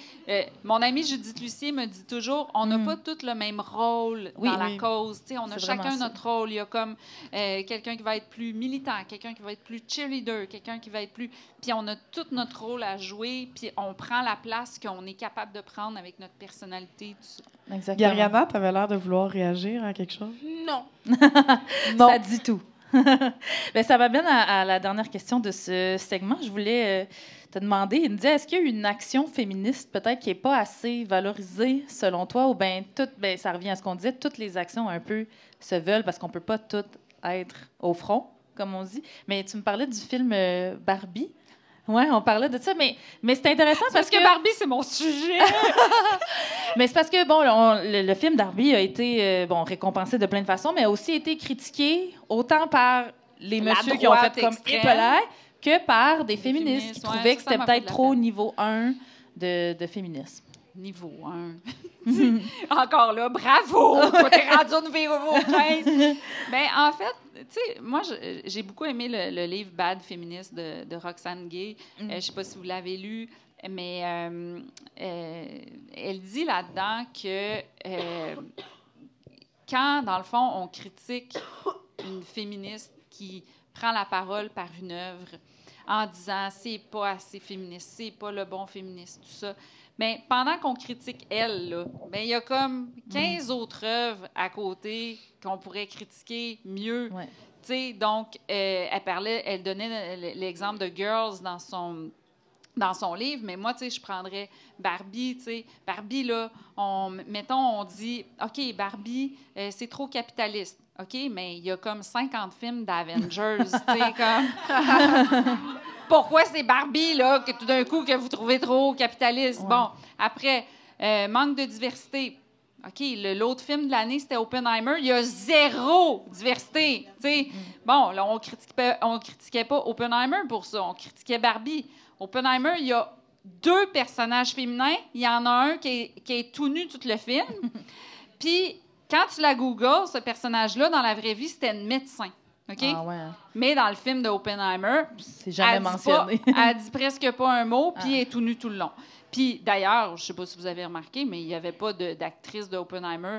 Mon amie Judith Lucier me dit toujours, on n'a pas tous le même rôle dans la cause. T'sais, on a chacun notre rôle. Il y a comme quelqu'un qui va être plus militant, quelqu'un qui va être plus cheerleader, quelqu'un qui va être plus... Puis on a tout notre rôle à jouer, puis on prend la place qu'on est capable de prendre avec notre personnalité. Tout ça. Exactement. Gariana, tu avais l'air de vouloir réagir à quelque chose? Non. Non. Ça dit tout. Bien, ça va bien à la dernière question de ce segment. Je voulais te demander, il me disait, est-ce qu'il y a une action féministe peut-être qui n'est pas assez valorisée selon toi, ou bien ça revient à ce qu'on disait, toutes les actions un peu se veulent parce qu'on ne peut pas toutes être au front, comme on dit. Mais tu me parlais du film Barbie. Oui, on parlait de ça, mais c'est intéressant parce que... Barbie, c'est mon sujet! Mais c'est parce que, bon, le film Barbie a été récompensé de plein de façons, mais a aussi été critiqué autant par les messieurs qui ont fait comme épelaire que par des féministes qui trouvaient que c'était peut-être trop niveau 1 de féminisme. Niveau 1. Encore là, bravo! T'es rendu au niveau 15. Ben, en fait, tu sais, moi, j'ai beaucoup aimé le livre Bad Féministe de Roxane Gay. Je sais pas si vous l'avez lu, mais elle dit là-dedans que quand, dans le fond, on critique une féministe qui prend la parole par une œuvre en disant « c'est pas assez féministe, c'est pas le bon féministe », tout ça, mais pendant qu'on critique elle, là, ben, il y a comme 15 autres œuvres à côté qu'on pourrait critiquer mieux. Ouais. T'sais, donc, elle donnait l'exemple de Girls dans son livre, mais moi, je prendrais Barbie. Barbie, là, on dit, OK, Barbie, c'est trop capitaliste. OK, mais il y a comme 50 films d'Avengers, comme... Pourquoi c'est Barbie, là, que tout d'un coup, que vous trouvez trop capitaliste? Ouais. Bon, après, manque de diversité. OK, l'autre film de l'année, c'était Oppenheimer. Il y a 0 diversité, Bon, là, on critiquait pas Oppenheimer pour ça. On critiquait Barbie. Oppenheimer, il y a 2 personnages féminins. Il y en a un qui est tout nu tout le film. Puis, quand tu la googles, ce personnage-là, dans la vraie vie, c'était un médecin. OK? Ah ouais. Mais dans le film de Oppenheimer, c'est jamais mentionné. Elle dit presque pas un mot, puis elle est tout nue tout le long. Puis d'ailleurs, je sais pas si vous avez remarqué, mais il n'y avait pas d'actrice d'Oppenheimer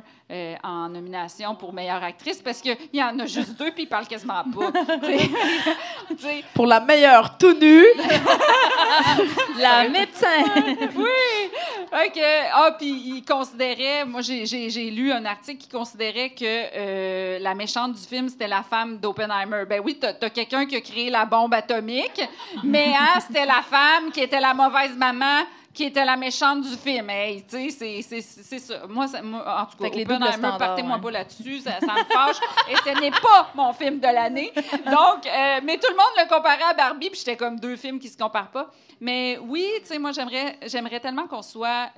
en nomination pour meilleure actrice parce qu'il y en a juste 2 puis ils parlent quasiment pas. T'sais. Pour la meilleure tout nue. La médecin. Oui! OK. Puis il considérait... Moi, j'ai lu un article qui considérait que la méchante du film, c'était la femme d'Oppenheimer. Ben oui, t'as quelqu'un qui a créé la bombe atomique, mais c'était la femme qui était la mauvaise maman qui était la méchante du film. Hey, tu sais, c'est ça. Moi, en tout cas, Oppenheimer, partez-moi pas là-dessus, ça me fâche. Et ce n'est pas mon film de l'année. Donc, mais tout le monde le comparait à Barbie, puis j'étais comme 2 films qui se comparent pas. Mais oui, tu sais, moi, j'aimerais tellement qu'on soit...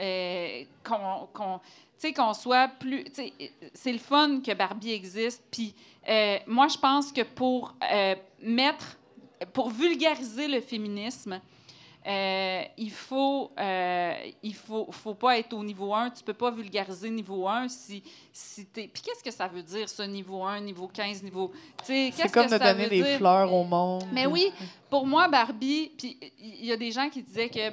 qu'on soit plus... C'est le fun que Barbie existe. Puis moi, je pense que pour vulgariser le féminisme, il faut pas être au niveau 1. Tu peux pas vulgariser niveau 1 si t'es... Puis qu'est-ce que ça veut dire, ça, niveau 1, niveau 15, niveau... C'est comme de donner des fleurs au monde. Mais oui, pour moi, Barbie... Puis il y a des gens qui disaient que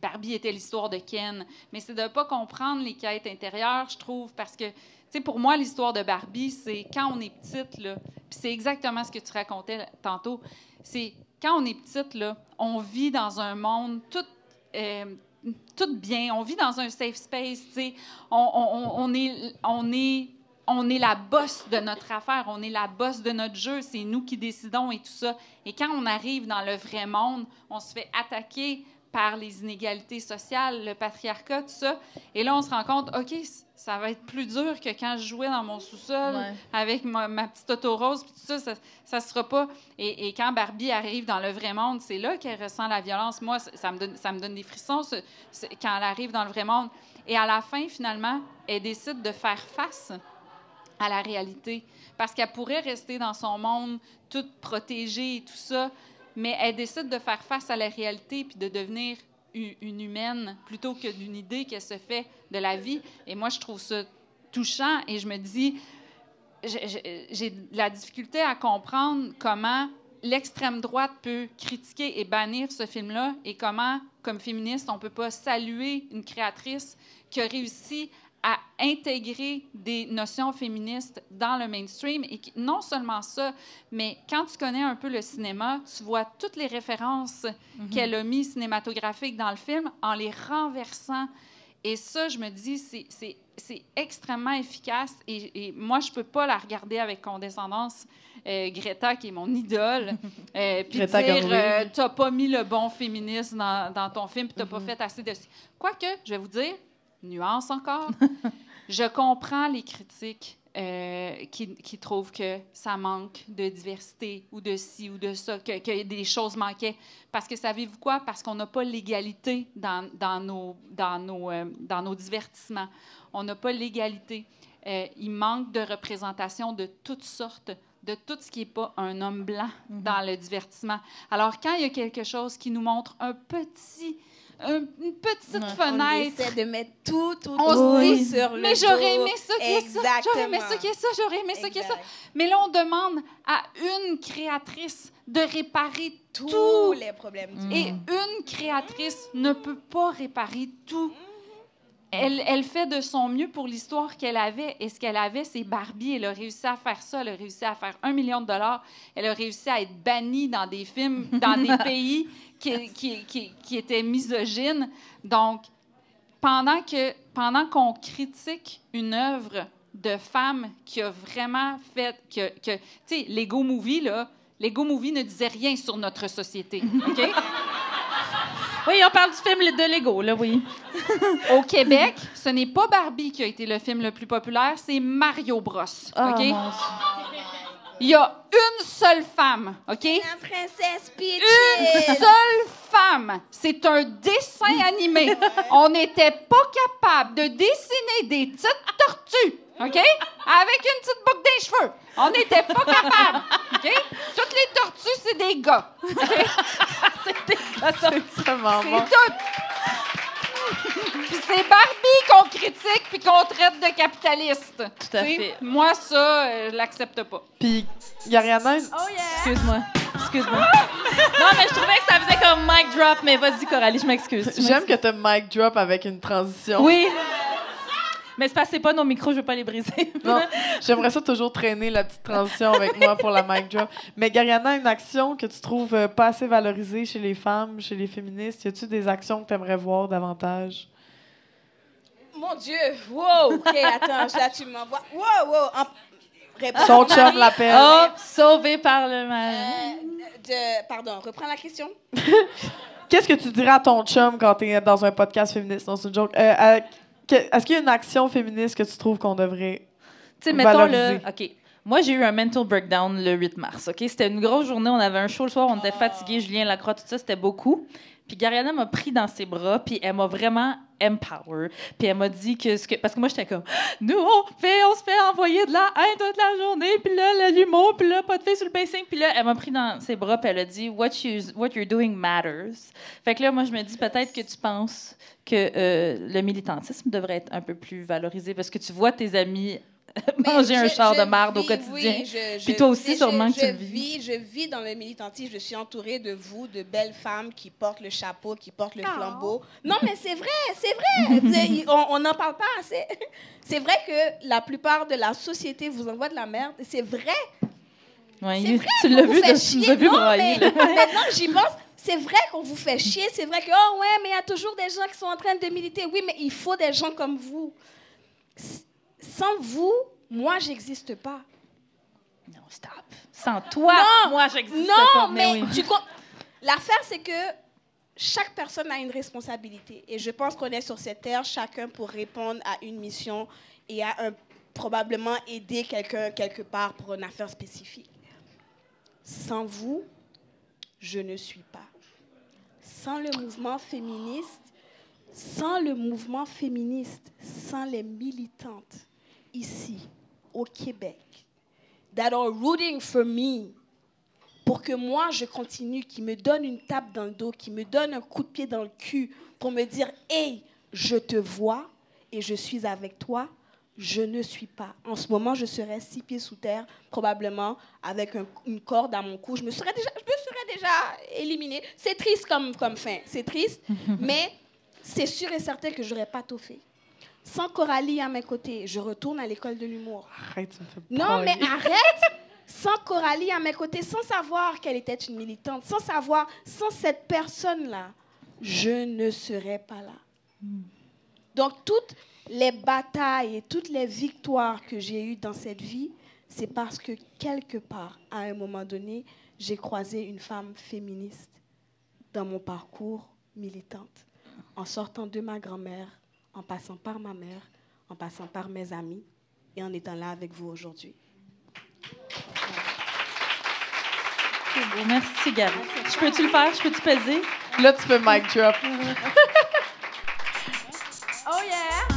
Barbie était l'histoire de Ken. Mais c'est de ne pas comprendre les quêtes intérieures, je trouve, parce que... Tu sais, pour moi, l'histoire de Barbie, c'est quand on est petite, là, puis c'est exactement ce que tu racontais tantôt, c'est quand on est petite, là, on vit dans un monde tout bien, on vit dans un safe space, tu sais, on est la boss de notre affaire, on est la boss de notre jeu, c'est nous qui décidons et tout ça. Et quand on arrive dans le vrai monde, on se fait attaquer par les inégalités sociales, le patriarcat, tout ça. Et là, on se rend compte, OK, ça va être plus dur que quand je jouais dans mon sous-sol avec ma petite auto rose, puis tout ça, ça sera pas... Et quand Barbie arrive dans le vrai monde, c'est là qu'elle ressent la violence. Moi, ça me donne des frissons quand elle arrive dans le vrai monde. Et à la fin, finalement, elle décide de faire face à la réalité. Parce qu'elle pourrait rester dans son monde toute protégée et tout ça, mais elle décide de faire face à la réalité puis de devenir une humaine plutôt que d'une idée qu'elle se fait de la vie. Et moi, je trouve ça touchant et je me dis, j'ai de la difficulté à comprendre comment l'extrême droite peut critiquer et bannir ce film-là et comment, comme féministe, on ne peut pas saluer une créatrice qui a réussi à intégrer des notions féministes dans le mainstream. Et non seulement ça, mais quand tu connais un peu le cinéma, tu vois toutes les références qu'elle a mises cinématographiques dans le film en les renversant. Et ça, je me dis, c'est extrêmement efficace. Et moi, je ne peux pas la regarder avec condescendance. Greta, qui est mon idole, puis dire, tu n'as pas mis le bon féminisme dans ton film, puis tu n'as pas fait assez de... Quoique, je vais vous dire, nuance encore, je comprends les critiques qui trouvent que ça manque de diversité ou de ci ou de ça, que des choses manquaient. Parce que savez-vous quoi? Parce qu'on n'a pas l'égalité dans nos divertissements. On n'a pas l'égalité. Il manque de représentation de toutes sortes, de tout ce qui n'est pas un homme blanc dans le divertissement. Alors, quand il y a quelque chose qui nous montre une petite fenêtre. On essaie de mettre tout on se dit, sur le mais j'aurais aimé ça qui est ça, j'aurais aimé Exactement. ça qui est ça, j'aurais aimé ça qui est ça. Mais là, on demande à une créatrice de réparer tous les problèmes du Et une créatrice ne peut pas réparer tout. Elle fait de son mieux pour l'histoire qu'elle avait. Et ce qu'elle avait, c'est Barbie. Elle a réussi à faire ça. Elle a réussi à faire $1 million. Elle a réussi à être bannie dans des films, dans des pays qui étaient misogynes. Donc, pendant qu'on critique une œuvre de femme qui a vraiment fait... Tu sais, Lego Movie, là, Lego Movie ne disait rien sur notre société. OK? Oui, on parle du film de Lego, là, oui. Au Québec, ce n'est pas Barbie qui a été le film le plus populaire, c'est Mario Bros. OK? Il y a une seule femme, OK? La princesse Peach. Une seule femme. C'est un dessin animé. On n'était pas capable de dessiner des petites tortues, OK? Avec une petite boucle dans les cheveux. On n'était pas capable, OK? Toutes les tortues, c'est des gars. Okay? C'est tellement bon. C'est tout. Puis c'est Barbie qu'on critique puis qu'on traite de capitaliste. Tout à fait. Moi, ça, je l'accepte pas. Puis, Ariana, Excuse-moi. excuse-moi. Non, mais je trouvais que ça faisait comme mic drop, mais vas-y, Coralie, je m'excuse. J'aime que tu mic drop avec une transition. Oui. Mais c'est parce que c'est pas nos micros, je veux pas les briser. Non, j'aimerais ça toujours traîner la petite transition avec moi pour la mic drop. Mais Gariana, une action que tu trouves pas assez valorisée chez les femmes, chez les féministes, y a-tu des actions que tu aimerais voir davantage? Mon Dieu! Wow! OK, attends, là, tu m'envoies... Wow! Son chum l'appelle. Oh, sauvé par le mal. Pardon, reprends la question. Qu'est-ce que tu dirais à ton chum quand tu es dans un podcast féministe? Non, c'est une joke. Est-ce qu'il y a une action féministe que tu trouves qu'on devrait valoriser? OK. Moi, j'ai eu un mental breakdown le 8 mars. OK? C'était une grosse journée. On avait un show le soir. On était fatigués. Julien Lacroix, tout ça, c'était beaucoup. Puis Gariana m'a pris dans ses bras, puis elle m'a vraiment empower. Puis elle m'a dit parce que moi, j'étais comme, nous, on se fait envoyer de la haine toute la journée, puis là, l'humour, puis là, pas de filles sur le pacing. Puis là, elle m'a pris dans ses bras, puis elle a dit, what you're doing matters. Fait que là, moi, je me dis, peut-être que tu penses que le militantisme devrait être un peu plus valorisé, parce que tu vois tes amis manger un char de marde au quotidien. Oui, puis toi aussi, sûrement que tu le vis. Je vis dans le militantisme. Je suis entourée de vous, de belles femmes qui portent le chapeau, qui portent le flambeau. Non, mais c'est vrai. On n'en parle pas assez. C'est vrai que la plupart de la société vous envoie de la merde. C'est vrai. Oui, tu l'as vu, tu nous as vu brailler. Maintenant que j'y pense, c'est vrai qu'on vous fait chier. C'est vrai que, oh ouais, mais il y a toujours des gens qui sont en train de militer. Oui, mais il faut des gens comme vous. Sans vous, moi, j'existe pas. Non, stop. Sans toi, moi, j'existe pas. Non, mais oui. L'affaire, c'est que chaque personne a une responsabilité. Et je pense qu'on est sur cette terre, chacun pour répondre à une mission et à probablement aider quelqu'un quelque part pour une affaire spécifique. Sans vous, je ne suis pas. Sans le mouvement féministe, sans les militantes ici, au Québec, that are rooting for me, pour que moi, je continue, qui me donne une tape dans le dos, qui me donne un coup de pied dans le cul, pour me dire, « Hey, je te vois et je suis avec toi », je ne suis pas. En ce moment, je serais 6 pieds sous terre, probablement, avec une corde à mon cou. Je me serais déjà éliminée. C'est triste comme fin. C'est triste, mais c'est sûr et certain que je n'aurais pas tout fait. Sans Coralie à mes côtés, je retourne à l'école de l'humour. Arrête, tu me fais Non, mais arrête! Sans Coralie à mes côtés, sans savoir qu'elle était une militante, sans cette personne-là, je ne serais pas là. Donc, toutes les batailles et toutes les victoires que j'ai eues dans cette vie, c'est parce que quelque part, à un moment donné, j'ai croisé une femme féministe dans mon parcours militante, en sortant de ma grand-mère, en passant par ma mère, en passant par mes amis et en étant là avec vous aujourd'hui. C'est beau. Merci, Gary. Je peux-tu le faire? Je peux-tu peser? Là, tu peux mic drop. Oh yeah!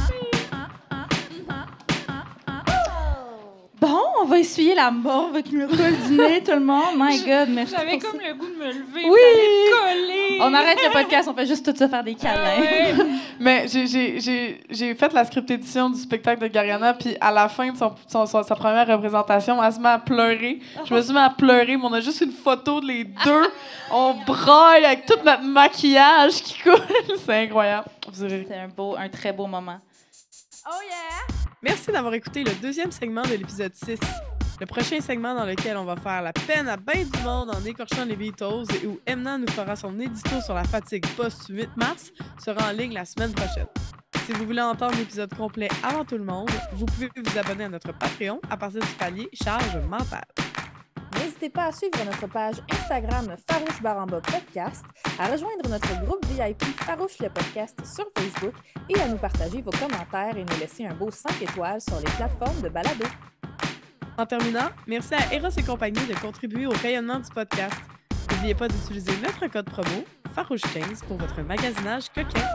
Bon, on va essuyer la morve qui me coule du nez, tout le monde. My God, merci. J'avais pour comme ça. le goût de me lever, Oui! coller. On arrête le podcast, on fait juste tout ça faire des câlins. Mais j'ai fait la script édition du spectacle de Gariana, puis à la fin de sa première représentation, elle se met à pleurer. Je me suis mis à pleurer, mais on a juste une photo de les deux. On braille avec tout notre maquillage qui coule. C'est incroyable. C'est un très beau moment. Oh yeah! Merci d'avoir écouté le deuxième segment de l'épisode 6. Le prochain segment dans lequel on va faire la peine à ben du monde en écorchant les Beatles et où Emna nous fera son édito sur la fatigue post-8 mars sera en ligne la semaine prochaine. Si vous voulez entendre l'épisode complet avant tout le monde, vous pouvez vous abonner à notre Patreon à partir du palier charge mentale. N'hésitez pas à suivre notre page Instagram Farouche Baramba Podcast, à rejoindre notre groupe VIP Farouche le Podcast sur Facebook et à nous partager vos commentaires et nous laisser un beau 5 étoiles sur les plateformes de balado. En terminant, merci à Eros et compagnie de contribuer au rayonnement du podcast. N'oubliez pas d'utiliser notre code promo Farouche15 pour votre magasinage coquin.